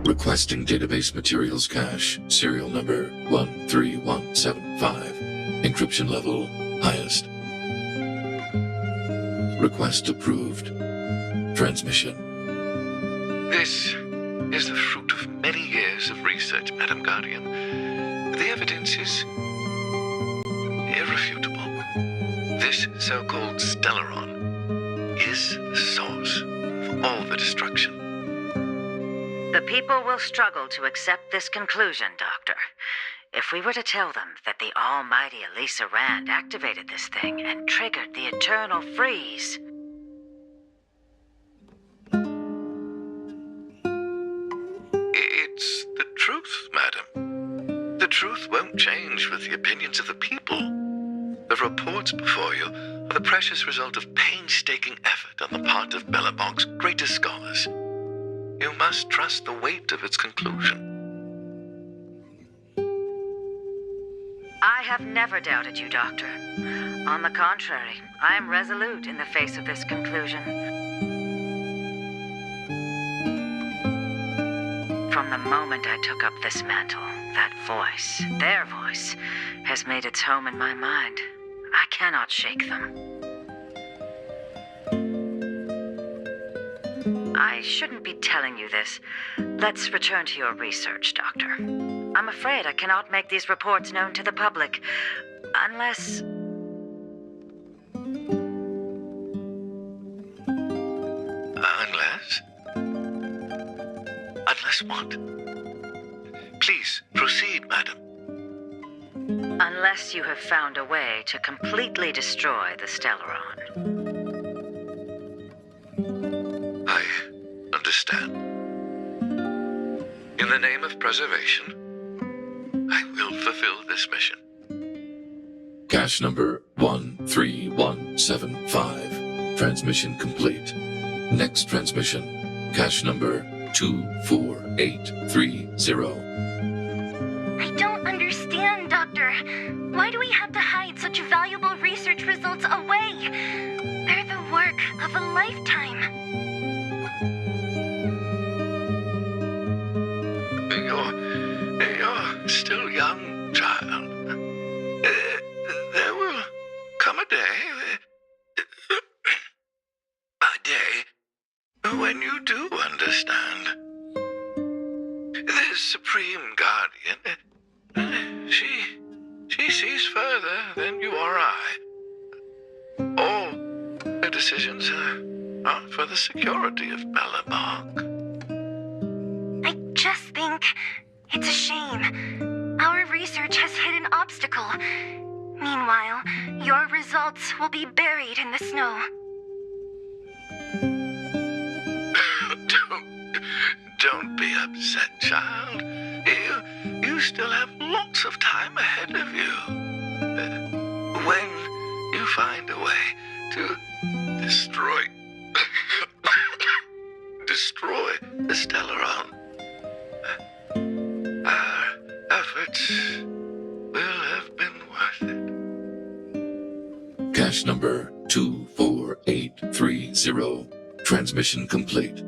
Requesting database materials cache, serial number 13175. Encryption level highest. Request approved. Transmission. This is the fruit of many years of research, Madam Guardian. The evidence is irrefutable. This so-called Stellaron is the source of all the destruction. The people will struggle to accept this conclusion, Doctor. If we were to tell them that the almighty Elisa Rand activated this thing and triggered the eternal freeze... It's the truth, madam. The truth won't change with the opinions of the people. The reports before you are the precious result of painstaking effort on the part of Belobog's greatest scholars. You must trust the weight of its conclusion. I have never doubted you, Doctor. On the contrary, I am resolute in the face of this conclusion. From the moment I took up this mantle, that voice, their voice, has made its home in my mind. I cannot shake them. I shouldn't be telling you this. Let's return to your research, Doctor. I'm afraid I cannot make these reports known to the public, unless... Unless what? Please, proceed, madam. Unless you have found a way to completely destroy the Stellaron. I understand. In the name of preservation, I will fulfill this mission. Cache number 13175. Transmission complete. Next transmission. Cache number 24830. I don't understand, Doctor. Why do we have to hide such valuable research results away? They're the work of a lifetime. You're still young, child. There will come a day when you do understand. The Supreme Guardian, she sees further than you or I. All her decisions are for the security of Belobog. I just think it's a shame. Our research has hit an obstacle. Meanwhile, your results will be buried in the snow. Don't be upset, child. You still have lots of time ahead of you. When you find a way to destroy the Stellaron, our efforts will have been worth it. Cache number 24830. Transmission complete.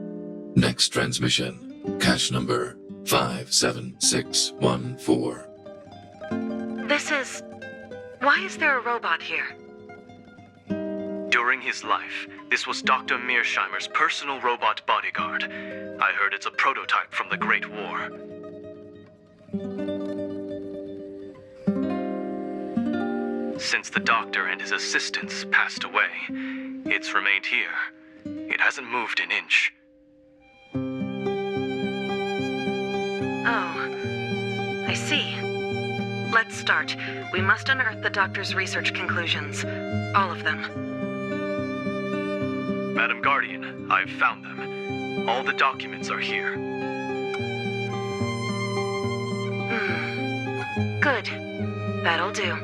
Next transmission. Cache number 57614. This is... Why is there a robot here? During his life, this was Dr. Mearsheimer's personal robot bodyguard. I heard it's a prototype from the Great War. Since the doctor and his assistants passed away, it's remained here. It hasn't moved an inch. Oh, I see. Let's start. We must unearth the doctor's research conclusions. All of them. Madam Guardian, I've found them. All the documents are here. Good. That'll do.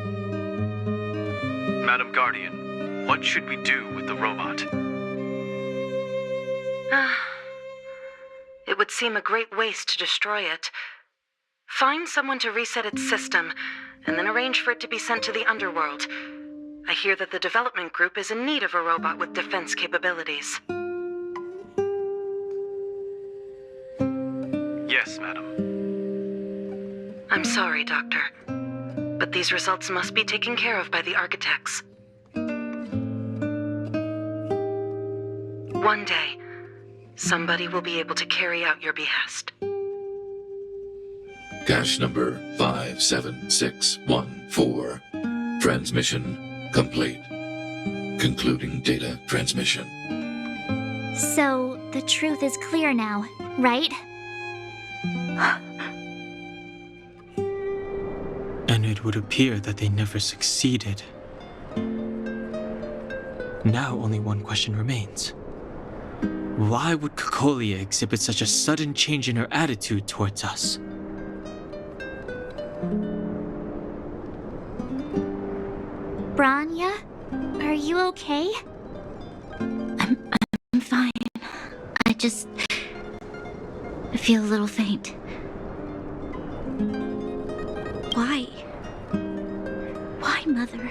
Madam Guardian, what should we do with the robot? It would seem a great waste to destroy it. Find someone to reset its system, and then arrange for it to be sent to the underworld. I hear that the development group is in need of a robot with defense capabilities. Yes, madam. I'm sorry, Doctor, but these results must be taken care of by the architects. One day, somebody will be able to carry out your behest. Cache number 57614. Transmission complete. Concluding data transmission. So, the truth is clear now, right? And it would appear that they never succeeded. Now only one question remains. Why would Kokolia exhibit such a sudden change in her attitude towards us? Branya? Are you okay? I'm fine. I feel a little faint. Why? Why, Mother?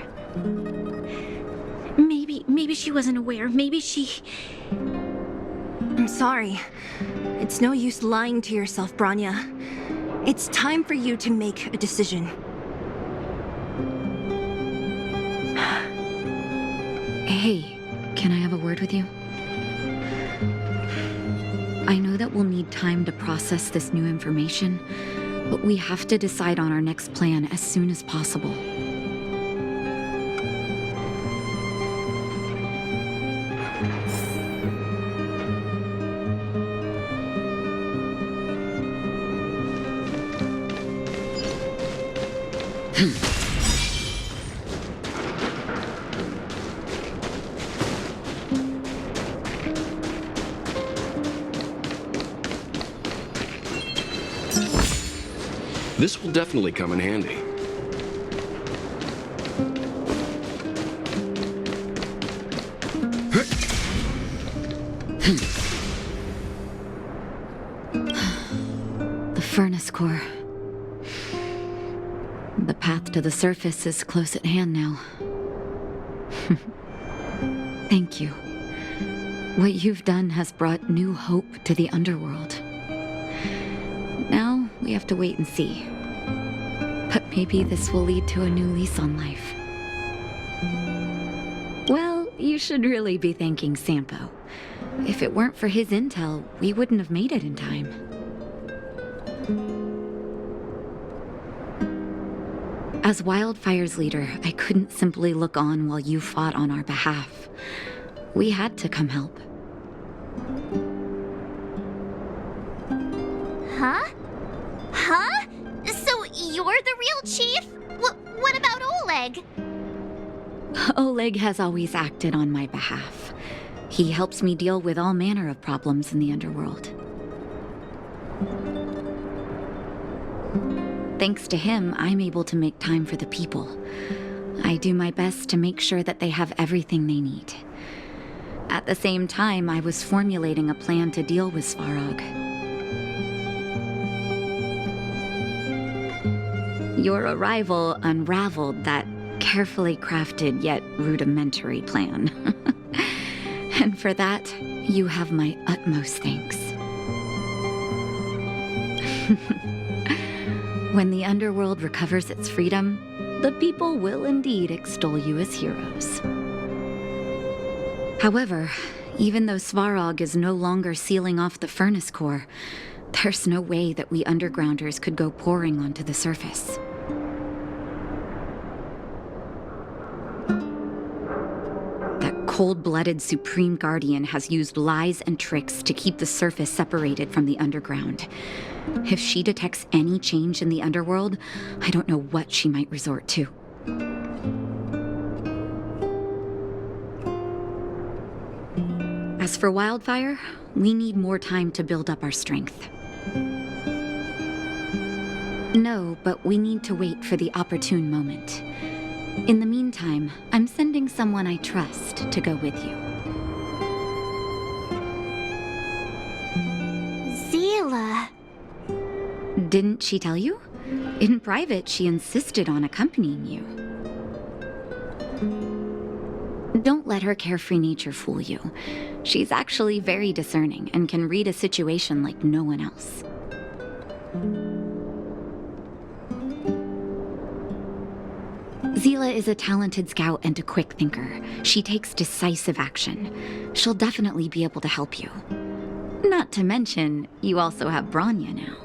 Maybe she wasn't aware. Maybe she... I'm sorry. It's no use lying to yourself, Branya. It's time for you to make a decision. Hey, can I have a word with you? I know that we'll need time to process this new information, but we have to decide on our next plan as soon as possible. This will definitely come in handy. The furnace core. The path to the surface is close at hand now. Thank you. What you've done has brought new hope to the underworld. Now, we have to wait and see. But maybe this will lead to a new lease on life. Well, you should really be thanking Sampo. If it weren't for his intel, we wouldn't have made it in time. As Wildfire's leader, I couldn't simply look on while you fought on our behalf. We had to come help. Huh? Huh? So you're the real chief? What about Oleg? Oleg has always acted on my behalf. He helps me deal with all manner of problems in the underworld. Thanks to him, I'm able to make time for the people. I do my best to make sure that they have everything they need. At the same time, I was formulating a plan to deal with Svarog. Your arrival unraveled that carefully crafted yet rudimentary plan. And for that, you have my utmost thanks. When the underworld recovers its freedom, the people will indeed extol you as heroes. However, even though Svarog is no longer sealing off the furnace core, there's no way that we undergrounders could go pouring onto the surface. That cold-blooded Supreme Guardian has used lies and tricks to keep the surface separated from the underground. If she detects any change in the underworld, I don't know what she might resort to. As for Wildfire, we need more time to build up our strength. No, but we need to wait for the opportune moment. In the meantime, I'm sending someone I trust to go with you. Zila. Didn't she tell you? In private, she insisted on accompanying you. Don't let her carefree nature fool you. She's actually very discerning and can read a situation like no one else. Zila is a talented scout and a quick thinker. She takes decisive action. She'll definitely be able to help you. Not to mention, you also have Branya now.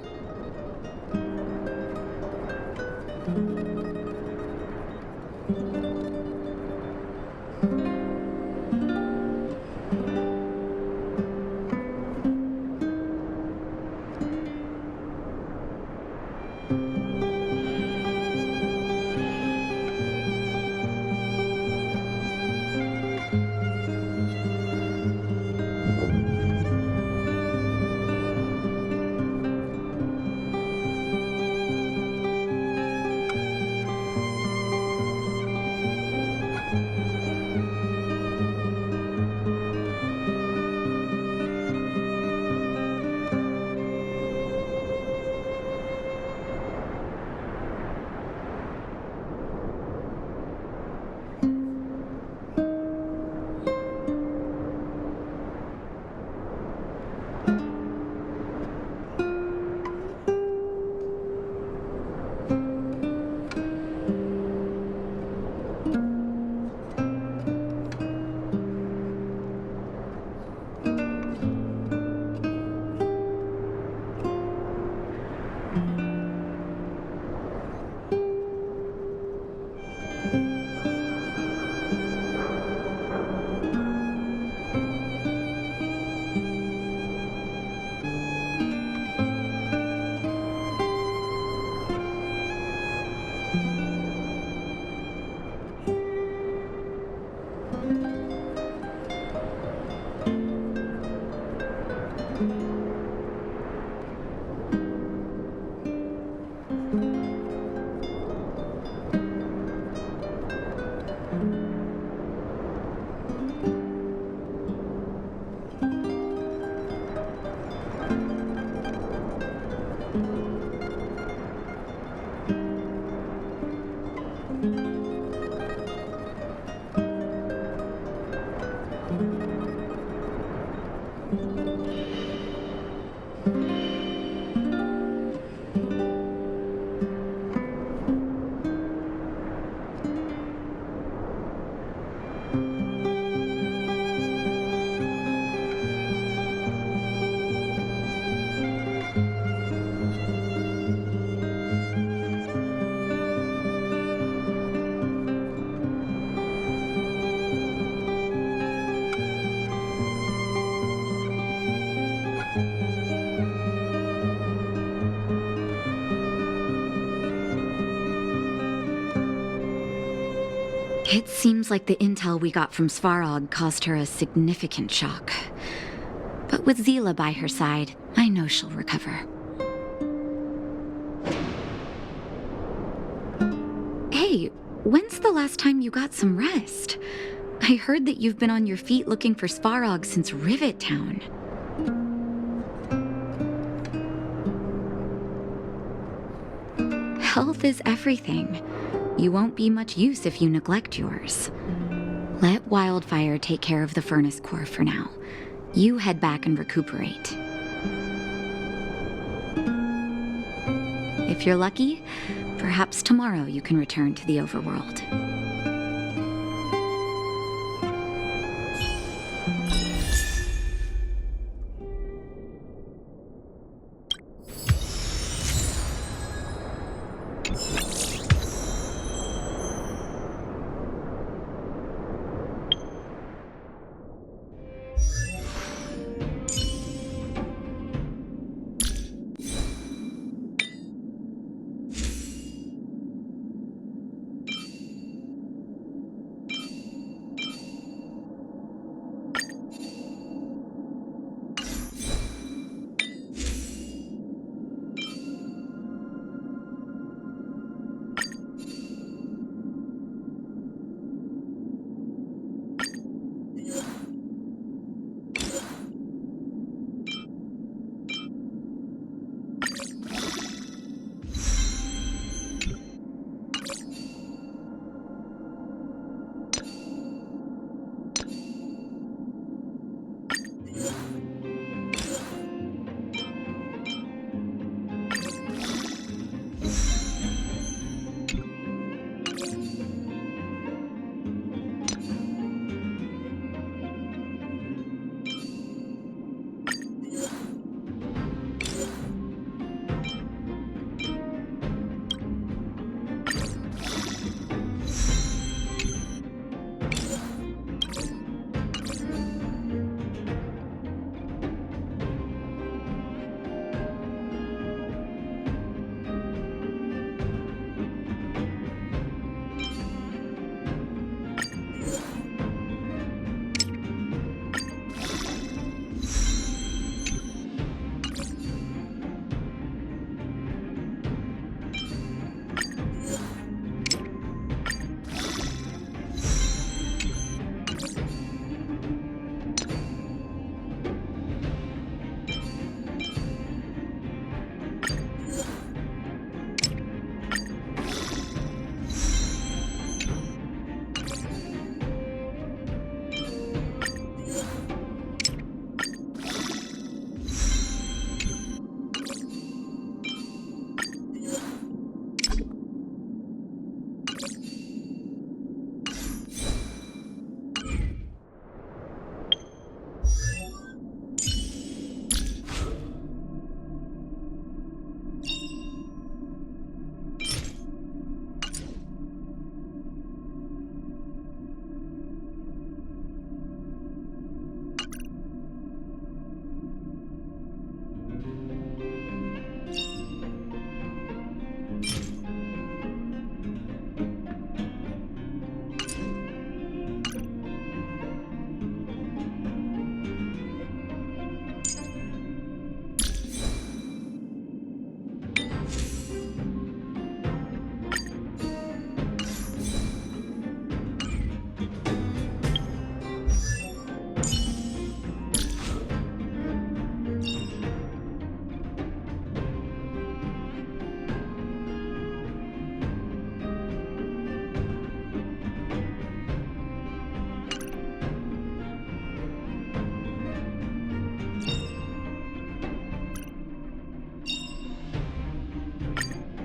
It seems like the intel we got from Svarog caused her a significant shock. But with Zila by her side, I know she'll recover. Hey, when's the last time you got some rest? I heard that you've been on your feet looking for Svarog since Rivet Town. Health is everything. You won't be much use if you neglect yours. Let Wildfire take care of the furnace core for now. You head back and recuperate. If you're lucky, perhaps tomorrow you can return to the overworld.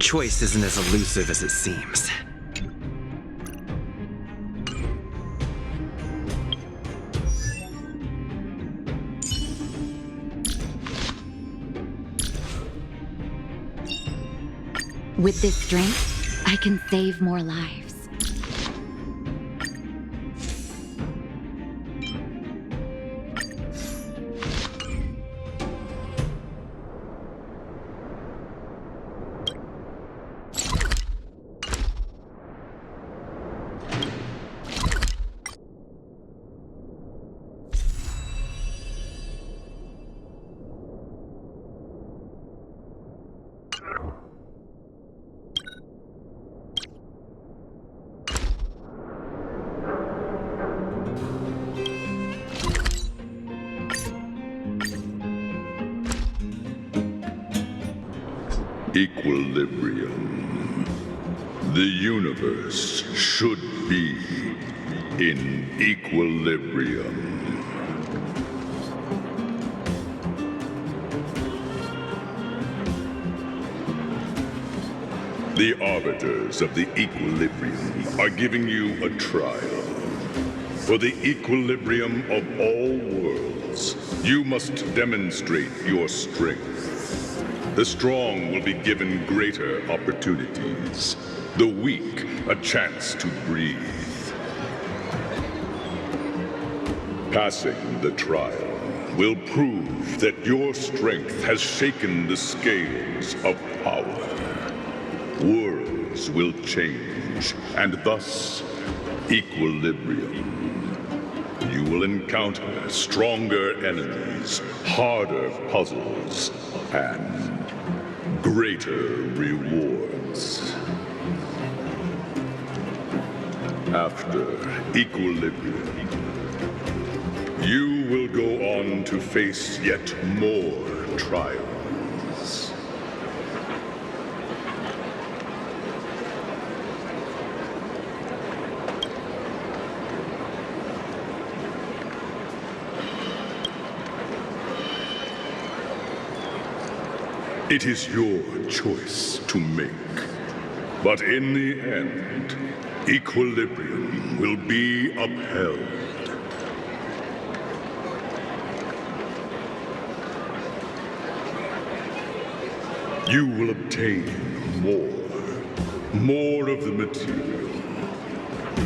choice isn't as elusive as it seems. With this strength, I can save more lives. Equilibrium. The universe should be in equilibrium. The arbiters of the equilibrium are giving you a trial. For the equilibrium of all worlds, you must demonstrate your strength. The strong will be given greater opportunities. The weak, a chance to breathe. Passing the trial will prove that your strength has shaken the scales of power. Worlds will change, and thus, equilibrium. You will encounter stronger enemies, harder puzzles, and greater rewards. After equilibrium, you will go on to face yet more trials. It is your choice to make. But in the end, equilibrium will be upheld. You will obtain more of the material,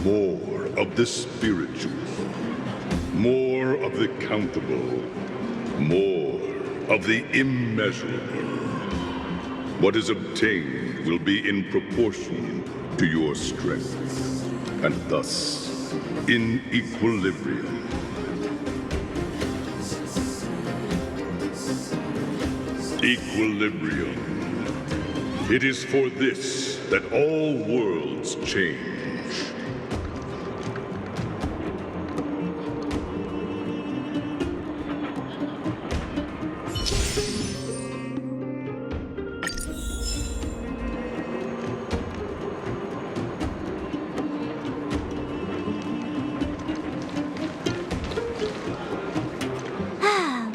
more of the spiritual, more of the countable, more of the immeasurable. What is obtained will be in proportion to your strength, and thus in equilibrium. Equilibrium. It is for this that all worlds change.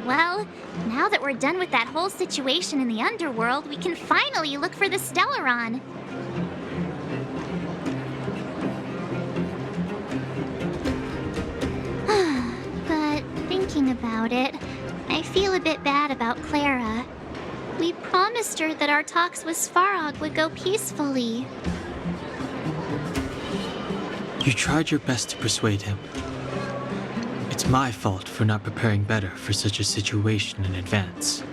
Well, now that we're done with that whole situation in the underworld, we can finally look for the Stellaron. But thinking about it, I feel a bit bad about Clara. We promised her that our talks with Svarog would go peacefully. You tried your best to persuade him. It's my fault for not preparing better for such a situation in advance.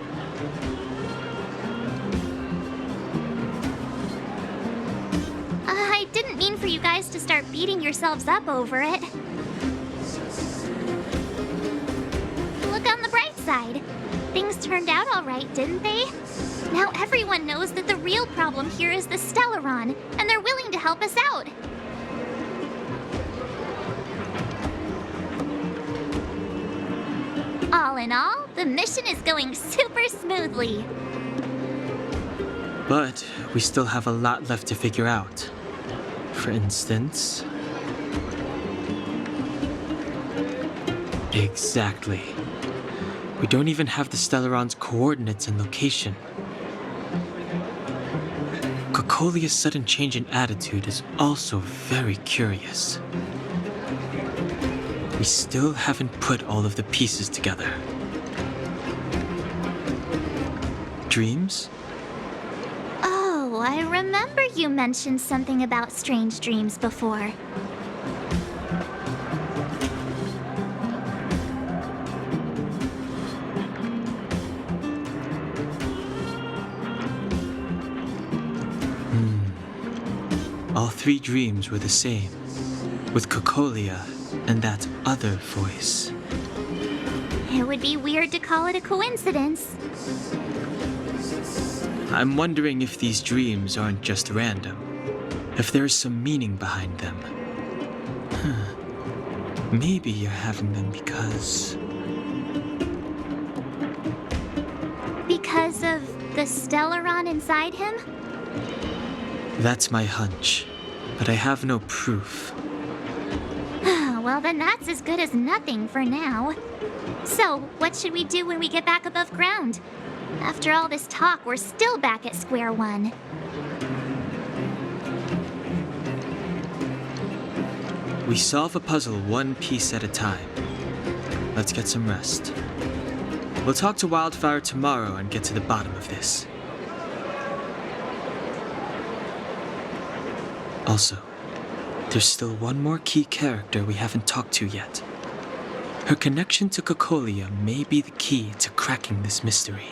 I didn't mean for you guys to start beating yourselves up over it. Look on the bright side. Things turned out all right, didn't they? Now everyone knows that the real problem here is the Stellaron, and they're willing to help us out. All in all, the mission is going super smoothly. But we still have a lot left to figure out. For instance... Exactly. We don't even have the Stellaron's coordinates and location. Cocolia's sudden change in attitude is also very curious. We still haven't put all of the pieces together. Dreams? Oh, I remember you mentioned something about strange dreams before. All three dreams were the same, with Cocolia and that other voice. It would be weird to call it a coincidence. I'm wondering if these dreams aren't just random, if there's some meaning behind them. Maybe you're having them because... Because of the Stellaron inside him? That's my hunch, but I have no proof. Well, then that's as good as nothing for now. So, what should we do when we get back above ground? After all this talk, we're still back at square one. We solve a puzzle one piece at a time. Let's get some rest. We'll talk to Wildfire tomorrow and get to the bottom of this. Also, there's still one more key character we haven't talked to yet. Her connection to Cocolia may be the key to cracking this mystery.